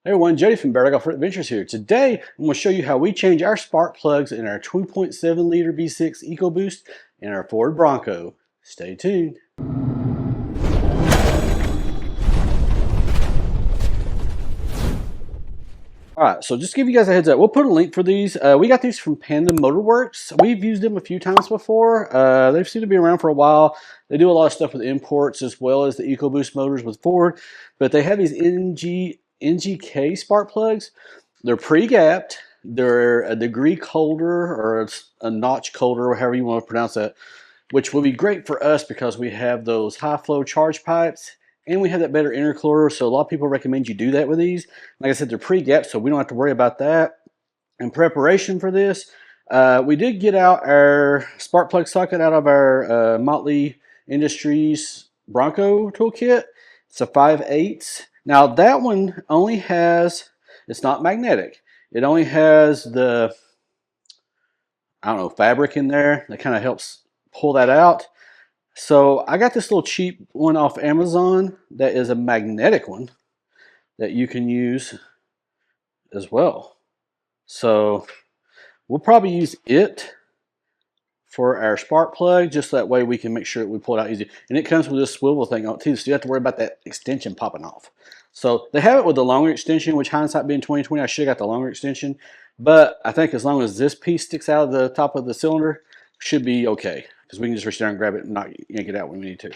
Hey everyone, Jody from Bear Off-Road Adventures here. Today, I'm going to show you how we change our spark plugs in our 2.7 liter V6 Ecoboost in our Ford Bronco. Stay tuned. Alright, so just to give you guys a heads up, we'll put a link for these. We got these from Panda Motorworks. We've used them a few times before. They seem to be around for a while. They do a lot of stuff with imports as well as the EcoBoost motors with Ford. But they have these NGK spark plugs. They're pre-gapped. They're a degree colder or a notch colder, however you want to pronounce that, which will be great for us because we have those high flow charge pipes and we have that better intercooler. So a lot of people recommend you do that with these. Like I said, they're pre-gapped, so we don't have to worry about that. In preparation for this, we did get out our spark plug socket out of our Motley Industries Bronco toolkit. It's a 5/8. Now that one only has, it's not magnetic. It only has the, I don't know, fabric in there that kind of helps pull that out. So I got this little cheap one off Amazon that is a magnetic one that you can use as well. So we'll probably use it for our spark plug, just that way we can make sure that we pull it out easy. And it comes with this swivel thing on it too, so you have to worry about that extension popping off. So they have it with the longer extension, which hindsight being 2020, I should have got the longer extension. But I think as long as this piece sticks out of the top of the cylinder, should be okay, because we can just reach down and grab it and not yank it out when we need to.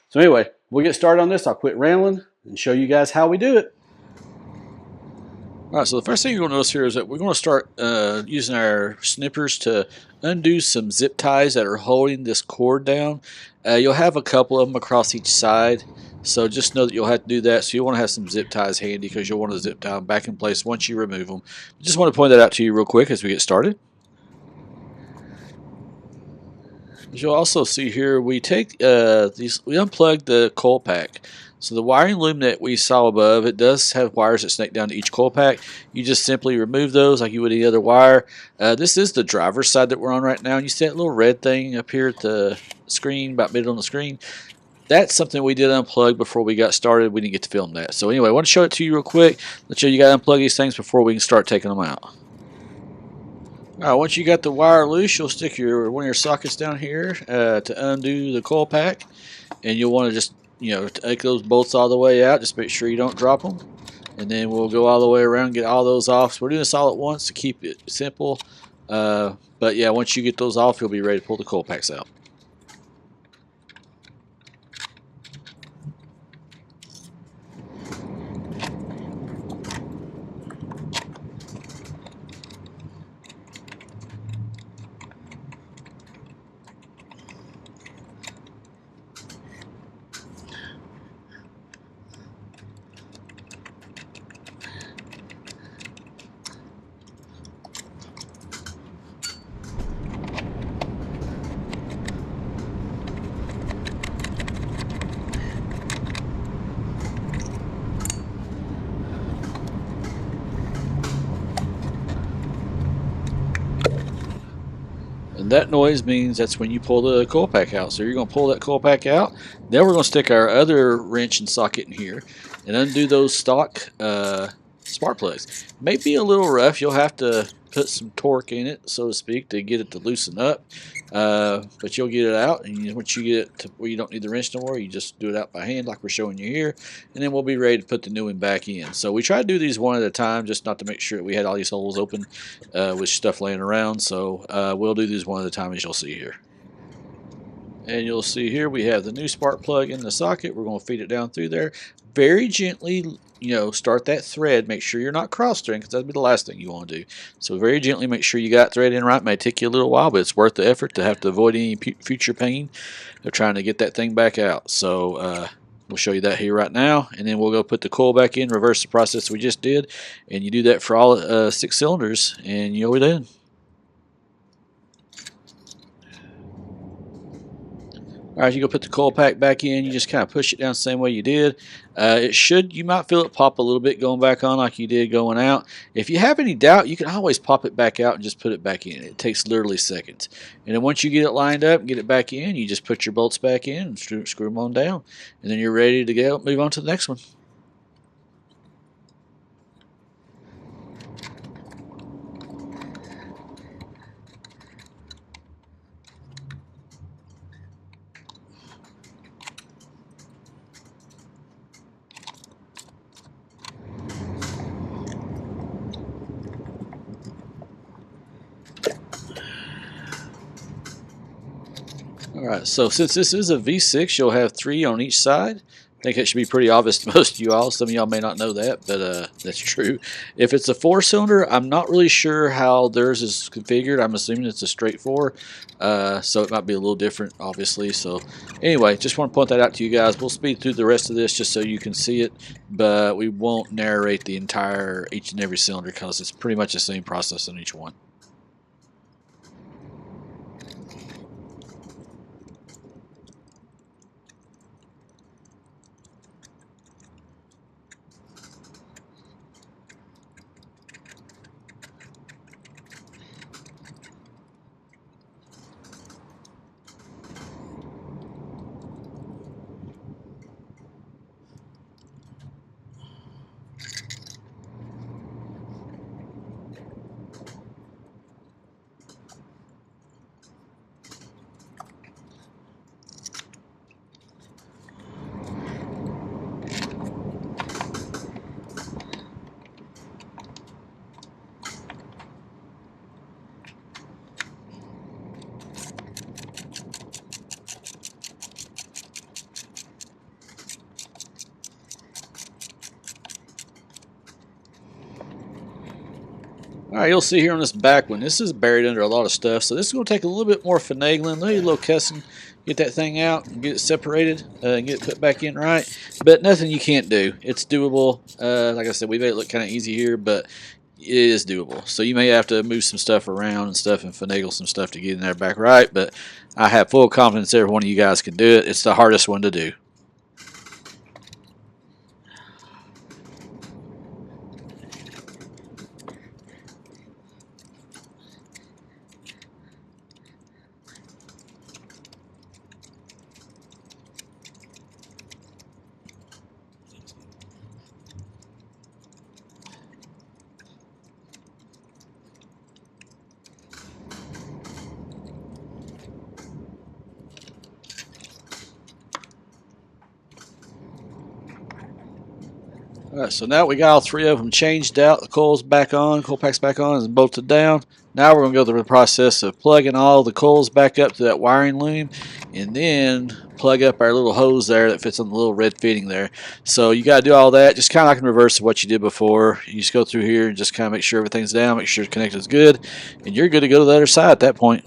So anyway, we'll get started on this. I'll quit rambling and show you guys how we do it. Alright, so the first thing you're going to notice here is that we're going to start using our snippers to undo some zip ties that are holding this cord down. You'll have a couple of them across each side, so just know that you'll have to do that. So you'll want to have some zip ties handy because you'll want to zip tie them back in place once you remove them. Just want to point that out to you real quick as we get started. As you'll also see here, we take we unplug the coil pack. So the wiring loom that we saw above, it does have wires that snake down to each coil pack. You just simply remove those like you would any other wire. This is the driver's side that we're on right now. And you see that little red thing up here at the screen, about mid on the screen? That's something we did unplug before we got started. We didn't get to film that. So anyway, I want to show it to you real quick. Let's show you got to unplug these things before we can start taking them out. Alright, once you got the wire loose, you'll stick one of your sockets down here to undo the coil pack, and you'll want to just take those bolts all the way out. Just make sure you don't drop them, and then we'll go all the way around and get all those off. So we're doing this all at once to keep it simple, but yeah, once you get those off, you'll be ready to pull the coil packs out. And that noise means that's when you pull the coil pack out. So you're going to pull that coil pack out. Then we're going to stick our other wrench and socket in here and undo those stock spark plugs. It may be a little rough. You'll have to put some torque in it, so to speak, to get it to loosen up. But you'll get it out, and once you get it to where you don't need the wrench no more, you just do it out by hand like we're showing you here, and then we'll be ready to put the new one back in. So we try to do these one at a time, just not to make sure that we had all these holes open with stuff laying around. So we'll do these one at a time, as you'll see here. And you'll see here we have the new spark plug in the socket. We're going to feed it down through there. Very gently, start that thread. Make sure you're not cross-threading, because that'll be the last thing you want to do. So very gently make sure you got thread in right. It may take you a little while, but it's worth the effort to have to avoid any future pain of trying to get that thing back out. So we'll show you that here right now, and then we'll go put the coil back in, reverse the process we just did, and you do that for all 6 cylinders, and you'll be done. Alright, you go put the coil pack back in, you just kind of push it down the same way you did. You might feel it pop a little bit going back on like you did going out. If you have any doubt, you can always pop it back out and just put it back in. It takes literally seconds. And then once you get it lined up and get it back in, you just put your bolts back in and screw them on down. And then you're ready to move on to the next one. All right, so since this is a V6, you'll have 3 on each side. I think it should be pretty obvious to most of you all. Some of y'all may not know that, but that's true. If it's a 4-cylinder, I'm not really sure how theirs is configured. I'm assuming it's a straight 4, so it might be a little different, obviously. So anyway, just want to point that out to you guys. We'll speed through the rest of this just so you can see it, but we won't narrate the entire each and every cylinder because it's pretty much the same process on each one. All right, you'll see here on this back one, this is buried under a lot of stuff, so this is going to take a little bit more finagling, maybe a little cussing, get that thing out and get it separated and get it put back in right, but nothing you can't do. It's doable. Like I said, we made it look kind of easy here, but it is doable. So you may have to move some stuff around and stuff and finagle some stuff to get in there back right, but I have full confidence every one of you guys can do it. It's the hardest one to do. All right, so now we got all 3 of them changed out, the coils back on, coil packs back on, and bolted down. Now we're going to go through the process of plugging all the coils back up to that wiring loom, and then plug up our little hose there that fits on the little red fitting there. So you got to do all that, just kind of like in reverse of what you did before. You just go through here and just kind of make sure everything's down, make sure it's connected is good, and you're good to go to the other side at that point.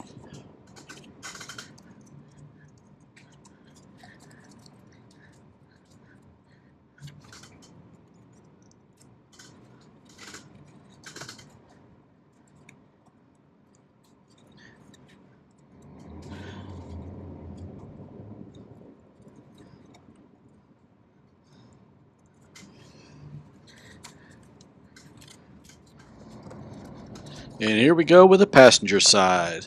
And here we go with the passenger side.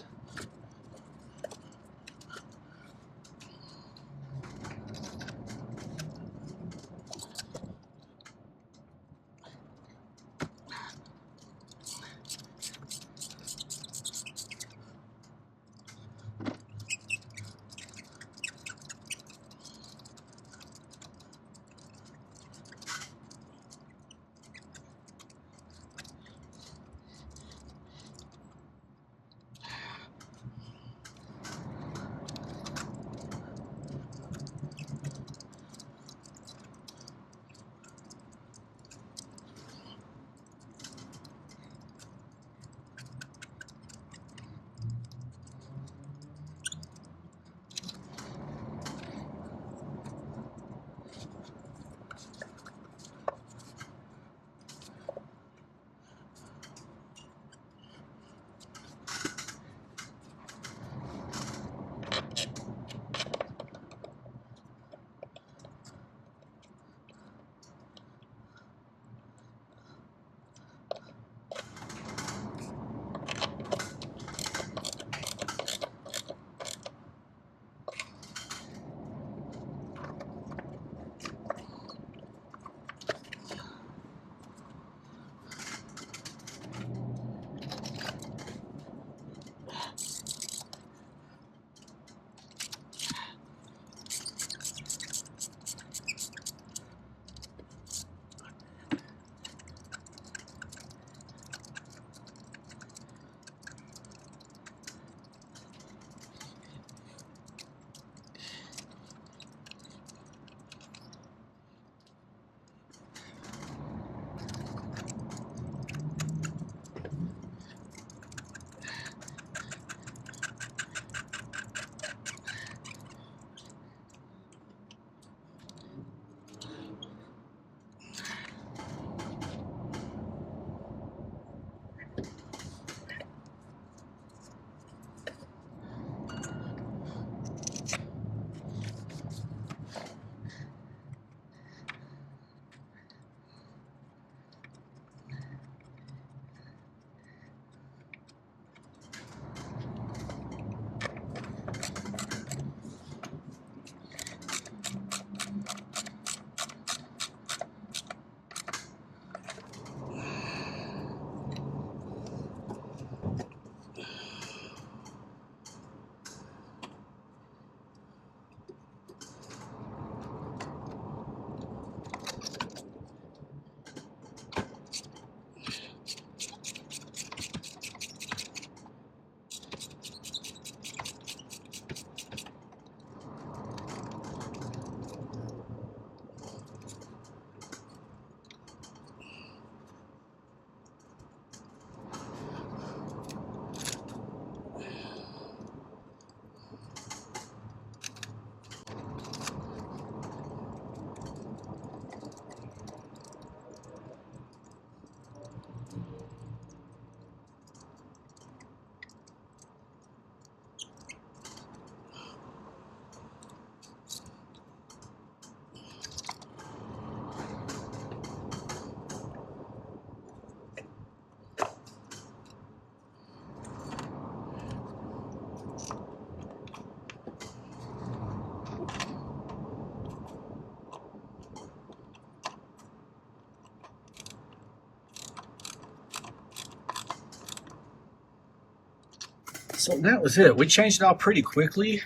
So that was it. We changed it out pretty quickly.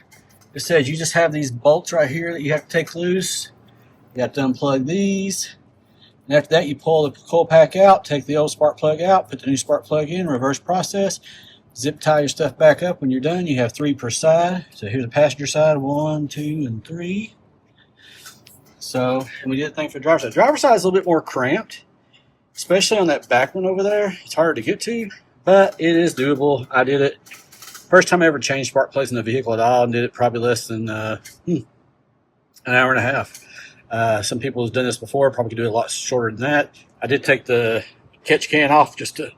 It says you just have these bolts right here that you have to take loose. You have to unplug these. And after that, you pull the coil pack out, take the old spark plug out, put the new spark plug in, reverse process, zip tie your stuff back up. When you're done, you have 3 per side. So here's the passenger side, 1, 2, and 3. So we did the thing for the driver's side. Driver's side is a little bit more cramped, especially on that back one over there. It's hard to get to, but it is doable. I did it. First time I ever changed spark plugs in the vehicle at all, and did it probably less than an hour and a half. Some people have done this before, probably could do it a lot shorter than that. I did take the catch can off just to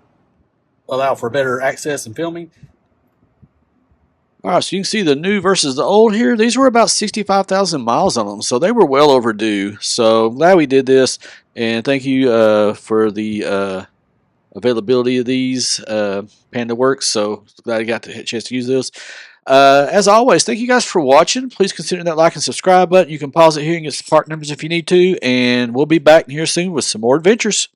allow for better access and filming. All right, so you can see the new versus the old here. These were about 65,000 miles on them, so they were well overdue. So I'm glad we did this, and thank you for the availability of these Panda Works. So glad I got the chance to use this. As always, thank you guys for watching. Please consider that like and subscribe button. You can pause it here and get some part numbers if you need to, and we'll be back here soon with some more adventures.